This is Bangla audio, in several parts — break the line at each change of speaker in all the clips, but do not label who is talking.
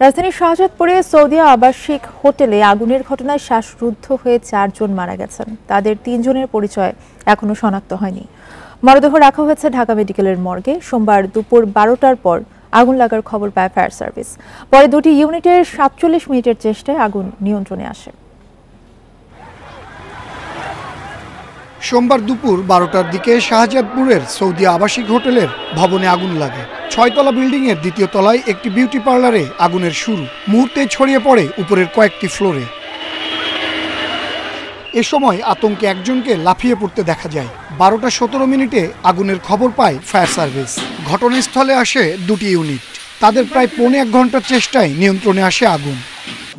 রাজধানীর শাহজাদপুরে সৌদিয়া আবাসিক হোটেলে আগুনের ঘটনায় শ্বাসরুদ্ধ হয়ে 4 জন মারা গেছেন। তাদের 3 জনের পরিচয় এখনো শনাক্ত হয়নি। মরদেহ রাখা হয়েছে ঢাকা মেডিকেলের মর্গে। সোমবার দুপুর 12টার পর আগুন লাগার খবর পায় ফায়ার সার্ভিস। পরে দুটি ইউনিটের 47 মিনিটের চেষ্টায় আগুন নিয়ন্ত্রণে আসে।
সোমবার দুপুর 12টার দিকে শাহজাদপুরের সৌদিয়া আবাসিক হোটেলের ভবনে আগুন লাগে। 6তলা বিল্ডিংয়ের 2য় তলায় একটি বিউটি পার্লারে আগুনের শুরু। মুহূর্তে ছড়িয়ে পড়ে উপরের কয়েকটি ফ্লোরে। এ সময় আতঙ্কে একজনকে লাফিয়ে পড়তে দেখা যায়। 12টা 17 মিনিটে আগুনের খবর পায় ফায়ার সার্ভিস। ঘটনাস্থলে আসে দুটি ইউনিট। তাদের প্রায় 1.5 ঘন্টার চেষ্টায় নিয়ন্ত্রণে আসে আগুন।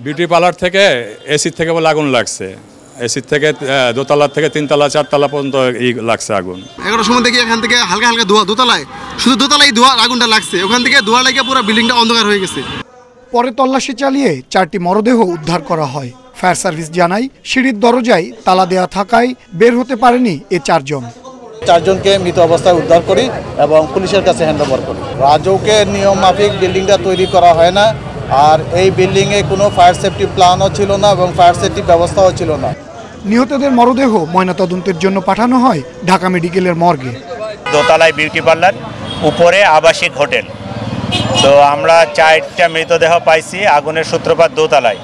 বিউটি পার্লার থেকে এসি থেকে বলে আগুন লাগছে। এসি থেকে 2তলা থেকে 3তলা 4তলা পর্যন্ত লাগছে আগুন।
11টার সময় থেকে এখান থেকে হালকা হালকা ধোঁয়া, দোতলায় শুধু দোতলায় ধোঁয়া আগুনটা লাগছে। ওখান থেকে ধোঁয়া লেগে পুরো বিল্ডিংটা অন্ধকার হয়ে গেছে।
পরে তল্লাশি চালিয়ে 4টি মরদেহ উদ্ধার করা হয়। ফায়ার সার্ভিস জানায় সিঁড়ির দরজায় তালা দেওয়া থাকায় বের হতে পারেনি এ 4 জন।
4 জনকে মৃত অবস্থায় উদ্ধার করি এবং পুলিশের কাছে হ্যান্ডওভার করি। রাজউকের নিয়ম মাফিক বিল্ডিংটা তৈরি করা হয় না, আর এই বিল্ডিংয়ে কোনো ফায়ার সেফটি প্ল্যানও ছিল না এবং ফায়ার সেফটি ব্যবস্থাও ছিল না।
নিহতদের মরদেহ ময়নাতদন্তের জন্য পাঠানো হয় ঢাকা মেডিকেলের মর্গে।
দোতলায় বিউটি পার্লার, উপরে আবাসিক হোটেল। তো আমরা 4টা মৃতদেহ পাইছি। আগুনের সূত্রপাত দোতলায়।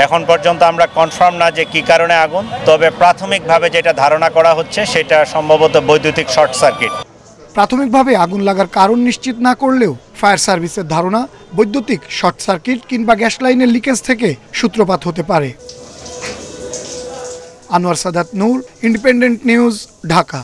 এখন পর্যন্ত আমরা কনফার্ম না যে কী কারণে আগুন, তবে প্রাথমিকভাবে যেটা ধারণা করা হচ্ছে সেটা সম্ভবত বৈদ্যুতিক শর্ট সার্কিট।
প্রাথমিকভাবে আগুন লাগার কারণ নিশ্চিত না করলেও ফায়ার সার্ভিসের ধারণা বৈদ্যুতিক শর্ট সার্কিট কিংবা গ্যাস লাইনের লিকেজ থেকে সূত্রপাত হতে পারে। আনোয়ার সাদাত নূর, ইন্ডিপেন্ডেন্ট নিউজ, ঢাকা।